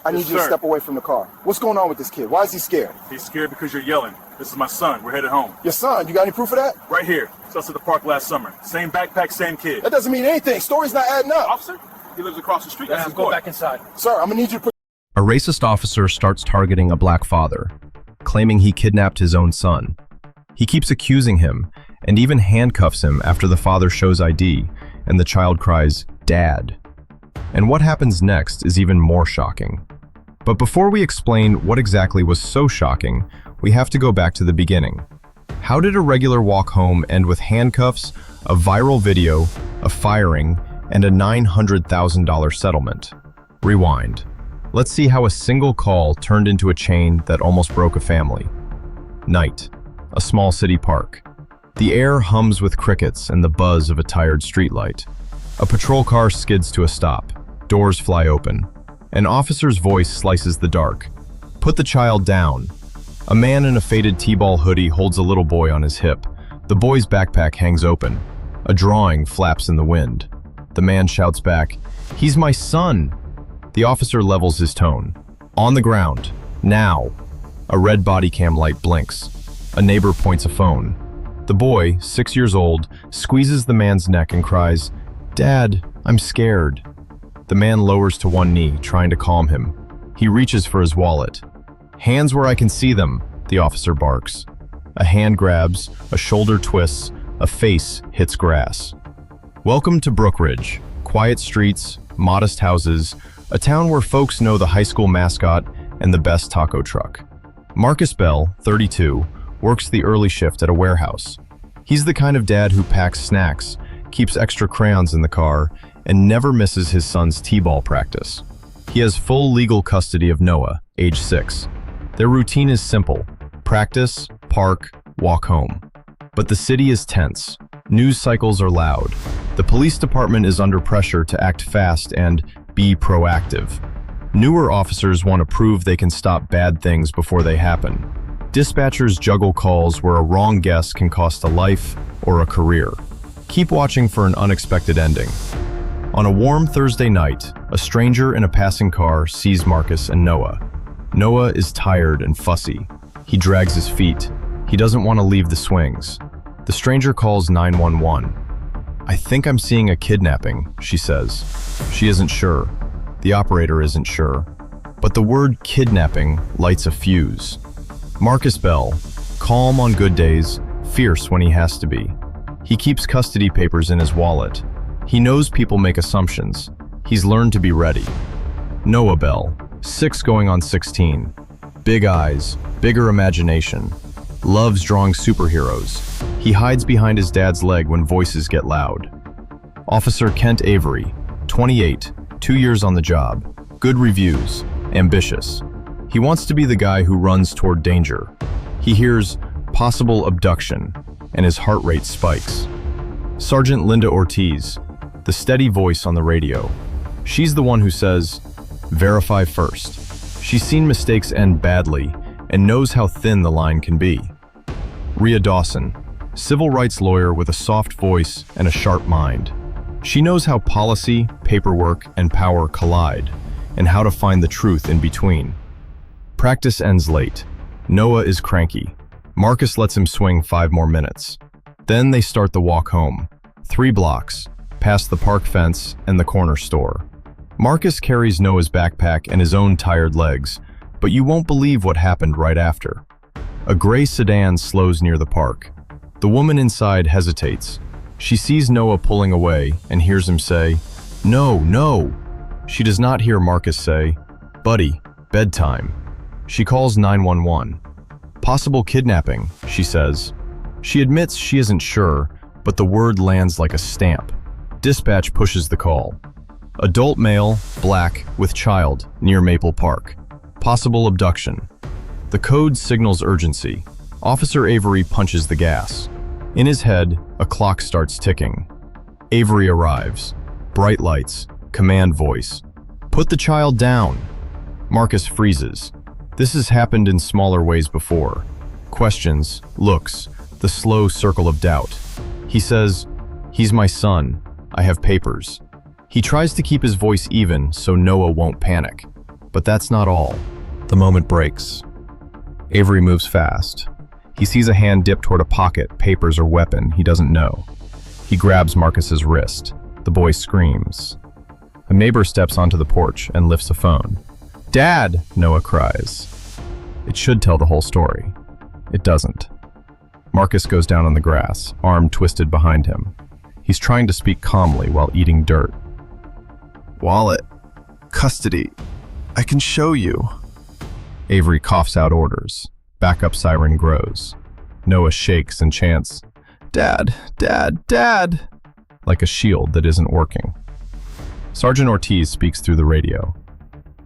I need Yes, you to sir. step away from the car. What's going on with this kid? Why is he scared? He's scared because you're yelling. This is my son. We're headed home. Your son, you got any proof of that? Right here. Saw us at the park last summer. Same backpack, same kid. That doesn't mean anything. Story's not adding up. Officer? He lives across the street. That's his Go boy. back inside. Sir, I'm gonna need you to put... A racist officer starts targeting a black father, claiming he kidnapped his own son. He keeps accusing him and even handcuffs him after the father shows ID and the child cries, "Dad." And what happens next is even more shocking. But before we explain what exactly was so shocking, we have to go back to the beginning. How did a regular walk home end with handcuffs, a viral video, a firing, and a $900,000 settlement? Rewind. Let's see how a single call turned into a chain that almost broke a family. Night. A small city park. The air hums with crickets and the buzz of a tired streetlight. A patrol car skids to a stop. Doors fly open. An officer's voice slices the dark. "Put the child down." A man in a faded T-ball hoodie holds a little boy on his hip. The boy's backpack hangs open. A drawing flaps in the wind. The man shouts back, "He's my son!" The officer levels his tone. "On the ground. Now." A red body cam light blinks. A neighbor points a phone. The boy, 6 years old, squeezes the man's neck and cries, "Dad, I'm scared." The man lowers to one knee, trying to calm him. He reaches for his wallet. "Hands where I can see them," the officer barks. A hand grabs, a shoulder twists, a face hits grass. Welcome to Brookridge. Quiet streets, modest houses, a town where folks know the high school mascot and the best taco truck. Marcus Bell, 32, works the early shift at a warehouse. He's the kind of dad who packs snacks, keeps extra crayons in the car, and never misses his son's t-ball practice. He has full legal custody of Noah, age 6. Their routine is simple: practice, park, walk home. But the city is tense. News cycles are loud. The police department is under pressure to act fast and be proactive. Newer officers want to prove they can stop bad things before they happen. Dispatchers juggle calls where a wrong guess can cost a life or a career. Keep watching for an unexpected ending. On a warm Thursday night, a stranger in a passing car sees Marcus and Noah. Noah is tired and fussy. He drags his feet. He doesn't want to leave the swings. The stranger calls 911. "I think I'm seeing a kidnapping," she says. She isn't sure. The operator isn't sure. But the word kidnapping lights a fuse. Marcus Bell, calm on good days, fierce when he has to be. He keeps custody papers in his wallet. He knows people make assumptions. He's learned to be ready. Noah Bell, 6 going on 16. Big eyes, bigger imagination. Loves drawing superheroes. He hides behind his dad's leg when voices get loud. Officer Kent Avery, 28, 2 years on the job. Good reviews, ambitious. He wants to be the guy who runs toward danger. He hears possible abduction, and his heart rate spikes. Sergeant Linda Ortiz, the steady voice on the radio. She's the one who says, "Verify first." She's seen mistakes end badly and knows how thin the line can be. Rhea Dawson, civil rights lawyer with a soft voice and a sharp mind. She knows how policy, paperwork, and power collide, and how to find the truth in between. Practice ends late. Noah is cranky. Marcus lets him swing 5 more minutes. Then they start the walk home. 3 blocks, past the park fence and the corner store. Marcus carries Noah's backpack and his own tired legs, but you won't believe what happened right after. A gray sedan slows near the park. The woman inside hesitates. She sees Noah pulling away and hears him say, "No, no." She does not hear Marcus say, "Buddy, bedtime." She calls 911. "Possible kidnapping," she says. She admits she isn't sure, but the word lands like a stamp. Dispatch pushes the call. Adult male, black, with child, near Maple Park. Possible abduction. The code signals urgency. Officer Avery punches the gas. In his head, a clock starts ticking. Avery arrives. Bright lights, command voice. "Put the child down." Marcus freezes. This has happened in smaller ways before. Questions, looks, the slow circle of doubt. He says, "He's my son. I have papers." He tries to keep his voice even so Noah won't panic. But that's not all. The moment breaks. Avery moves fast. He sees a hand dip toward a pocket, papers or weapon he doesn't know. He grabs Marcus's wrist. The boy screams. A neighbor steps onto the porch and lifts a phone. "Dad!" Noah cries. It should tell the whole story. It doesn't. Marcus goes down on the grass, arm twisted behind him. He's trying to speak calmly while eating dirt. "Wallet. Custody. I can show you." Avery coughs out orders. Backup siren grows. Noah shakes and chants, "Dad, Dad, Dad," like a shield that isn't working. Sergeant Ortiz speaks through the radio.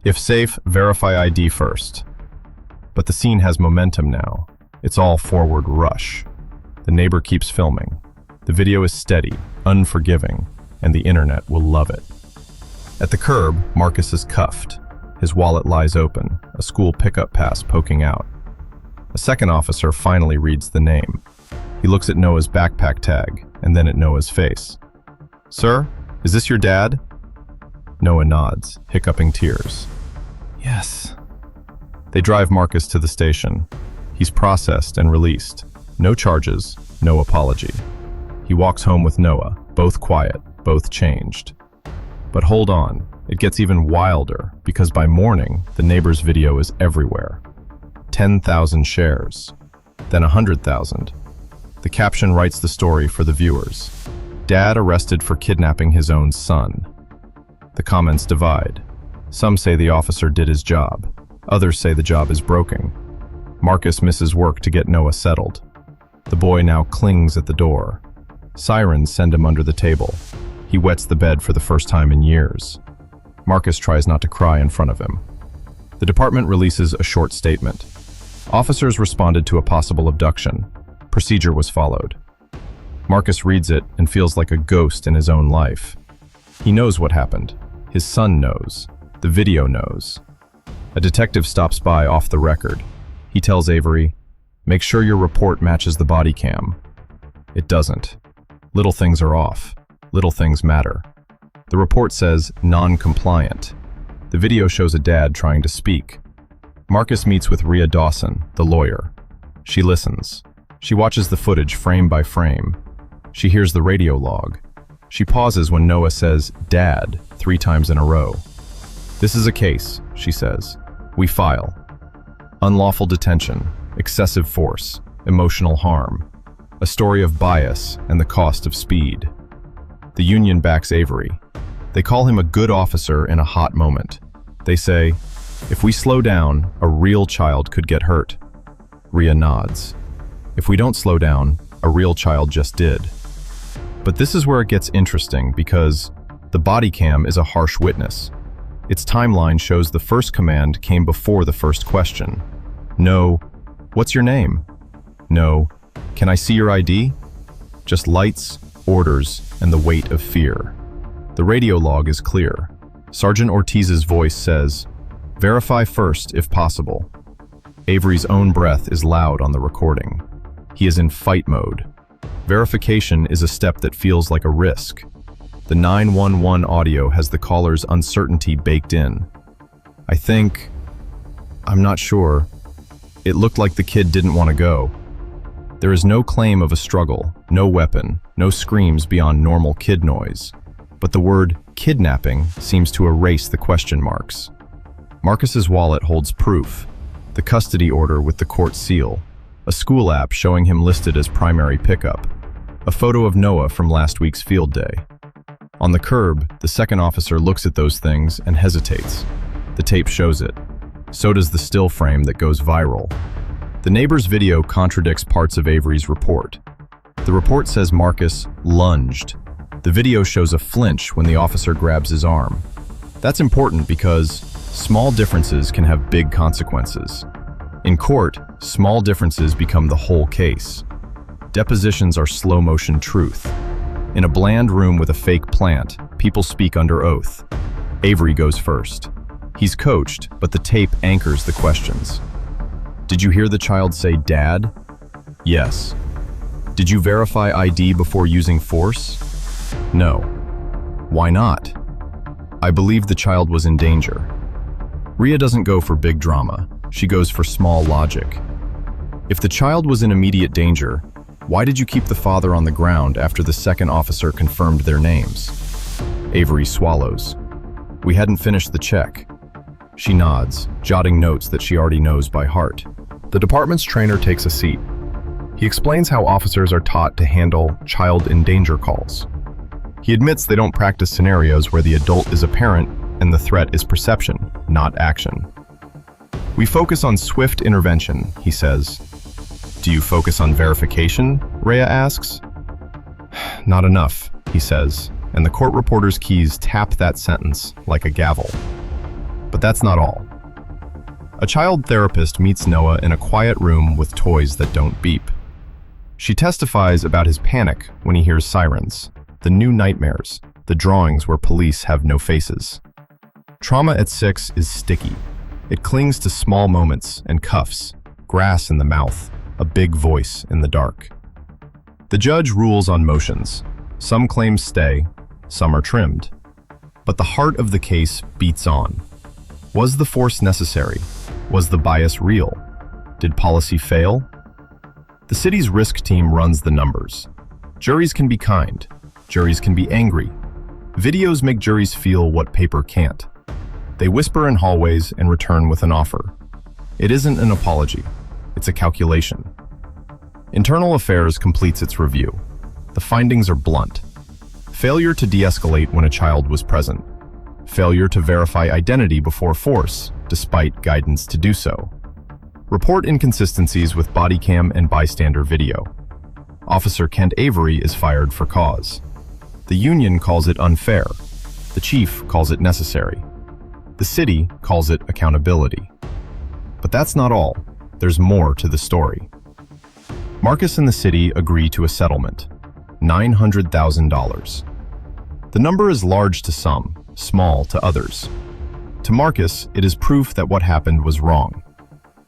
"If safe, verify ID first." But the scene has momentum now. It's all forward rush. The neighbor keeps filming. The video is steady, unforgiving, and the internet will love it. At the curb, Marcus is cuffed. His wallet lies open, a school pickup pass poking out. A second officer finally reads the name. He looks at Noah's backpack tag, and then at Noah's face. "Sir, is this your dad?" Noah nods, hiccuping tears. "Yes." They drive Marcus to the station. He's processed and released. No charges, no apology. He walks home with Noah, both quiet, both changed. But hold on, it gets even wilder, because by morning, the neighbor's video is everywhere. 10,000 shares, then 100,000. The caption writes the story for the viewers. "Dad arrested for kidnapping his own son." The comments divide. Some say the officer did his job. Others say the job is broken. Marcus misses work to get Noah settled. The boy now clings at the door. Sirens send him under the table. He wets the bed for the first time in years. Marcus tries not to cry in front of him. The department releases a short statement. Officers responded to a possible abduction. Procedure was followed. Marcus reads it and feels like a ghost in his own life. He knows what happened. His son knows. The video knows. A detective stops by off the record. He tells Avery, "Make sure your report matches the body cam." It doesn't. Little things are off. Little things matter. The report says non-compliant. The video shows a dad trying to speak. Marcus meets with Rhea Dawson, the lawyer. She listens. She watches the footage frame by frame. She hears the radio log. She pauses when Noah says, "Dad," 3 times in a row. "This is a case," she says. "We file. Unlawful detention, excessive force, emotional harm. A story of bias and the cost of speed." The union backs Avery. They call him a good officer in a hot moment. They say, "If we slow down, a real child could get hurt." Rhea nods. "If we don't slow down, a real child just did." But this is where it gets interesting, because the body cam is a harsh witness. Its timeline shows the first command came before the first question. No, "What's your name?" No, "Can I see your ID?" Just lights, orders, and the weight of fear. The radio log is clear. Sergeant Ortiz's voice says, "Verify first if possible." Avery's own breath is loud on the recording. He is in fight mode. Verification is a step that feels like a risk. The 911 audio has the caller's uncertainty baked in. I'm not sure. It looked like the kid didn't want to go." There is no claim of a struggle, no weapon, no screams beyond normal kid noise. But the word kidnapping seems to erase the question marks. Marcus's wallet holds proof. The custody order with the court seal. A school app showing him listed as primary pickup. A photo of Noah from last week's field day. On the curb, the second officer looks at those things and hesitates. The tape shows it. So does the still frame that goes viral. The neighbor's video contradicts parts of Avery's report. The report says Marcus lunged. The video shows a flinch when the officer grabs his arm. That's important because small differences can have big consequences. In court, small differences become the whole case. Depositions are slow-motion truth. In a bland room with a fake plant, people speak under oath. Avery goes first. He's coached, but the tape anchors the questions. "Did you hear the child say, 'Dad'?" "Yes." "Did you verify ID before using force?" "No." "Why not?" "I believe the child was in danger." Rhea doesn't go for big drama. She goes for small logic. If the child was in immediate danger, why did you keep the father on the ground after the second officer confirmed their names? Avery swallows. We hadn't finished the check. She nods, jotting notes that she already knows by heart. The department's trainer takes a seat. He explains how officers are taught to handle child in danger calls. He admits they don't practice scenarios where the adult is a parent and the threat is perception, not action. We focus on swift intervention, he says. Do you focus on verification? Rhea asks. Not enough, he says, and the court reporter's keys tap that sentence like a gavel. But that's not all. A child therapist meets Noah in a quiet room with toys that don't beep. She testifies about his panic when he hears sirens, the new nightmares, the drawings where police have no faces. Trauma at 6 is sticky. It clings to small moments and cuffs, grass in the mouth, a big voice in the dark. The judge rules on motions. Some claims stay, some are trimmed. But the heart of the case beats on. Was the force necessary? Was the bias real? Did policy fail? The city's risk team runs the numbers. Juries can be kind. Juries can be angry. Videos make juries feel what paper can't. They whisper in hallways and return with an offer. It isn't an apology. It's a calculation. Internal Affairs completes its review. The findings are blunt. Failure to de-escalate when a child was present. Failure to verify identity before force, despite guidance to do so. Report inconsistencies with body cam and bystander video. Officer Kent Avery is fired for cause. The union calls it unfair. The chief calls it necessary. The city calls it accountability. But that's not all. There's more to the story. Marcus and the city agree to a settlement, $900,000. The number is large to some, small to others. To Marcus, it is proof that what happened was wrong.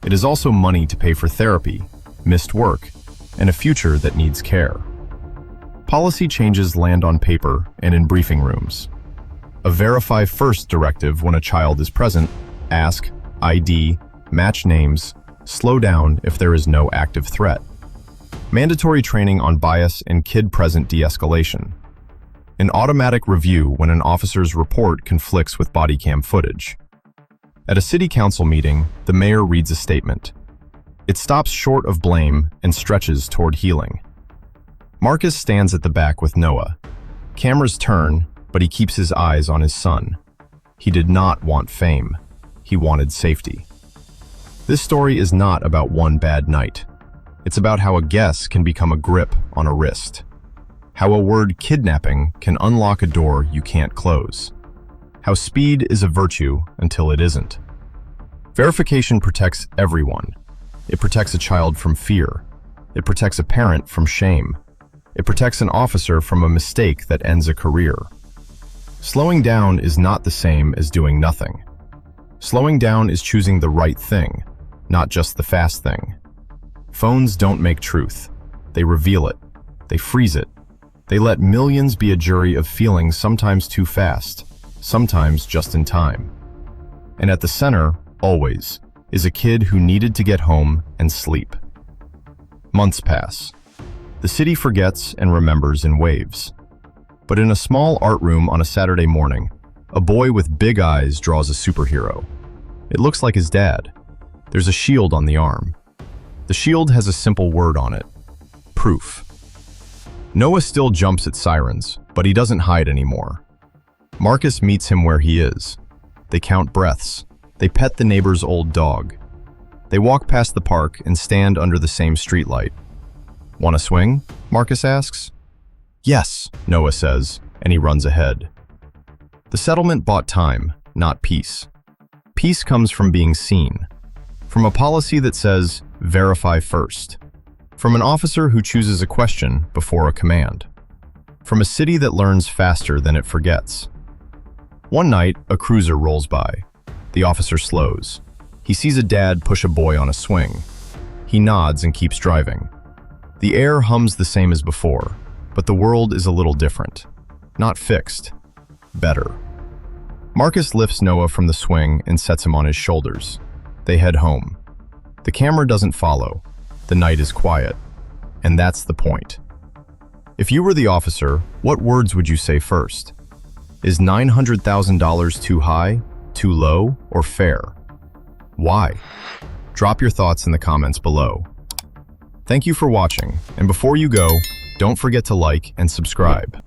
It is also money to pay for therapy, missed work, and a future that needs care. Policy changes land on paper and in briefing rooms. A verify first directive when a child is present, ask, ID, match names, slow down if there is no active threat. Mandatory training on bias and kid-present de-escalation. An automatic review when an officer's report conflicts with body cam footage. At a city council meeting, the mayor reads a statement. It stops short of blame and stretches toward healing. Marcus stands at the back with Noah. Cameras turn, but he keeps his eyes on his son. He did not want fame. He wanted safety. This story is not about one bad night. It's about how a guess can become a grip on a wrist. How a word kidnapping can unlock a door you can't close. How speed is a virtue until it isn't. Verification protects everyone. It protects a child from fear. It protects a parent from shame. It protects an officer from a mistake that ends a career. Slowing down is not the same as doing nothing. Slowing down is choosing the right thing, not just the fast thing. Phones don't make truth. They reveal it. They freeze it. They let millions be a jury of feelings sometimes too fast, sometimes just in time. And at the center, always, is a kid who needed to get home and sleep. Months pass. The city forgets and remembers in waves. But in a small art room on a Saturday morning, a boy with big eyes draws a superhero. It looks like his dad. There's a shield on the arm. The shield has a simple word on it: proof. Noah still jumps at sirens, but he doesn't hide anymore. Marcus meets him where he is. They count breaths. They pet the neighbor's old dog. They walk past the park and stand under the same streetlight. Want to swing? Marcus asks. Yes, Noah says, and he runs ahead. The settlement bought time, not peace. Peace comes from being seen. From a policy that says, verify first. From an officer who chooses a question before a command. From a city that learns faster than it forgets. One night, a cruiser rolls by. The officer slows. He sees a dad push a boy on a swing. He nods and keeps driving. The air hums the same as before, but the world is a little different. Not fixed. Better. Marcus lifts Noah from the swing and sets him on his shoulders. They head home. The camera doesn't follow. The night is quiet. And that's the point. If you were the officer, what words would you say first? Is $900,000 too high, too low, or fair? Why? Drop your thoughts in the comments below. Thank you for watching, and before you go, don't forget to like and subscribe.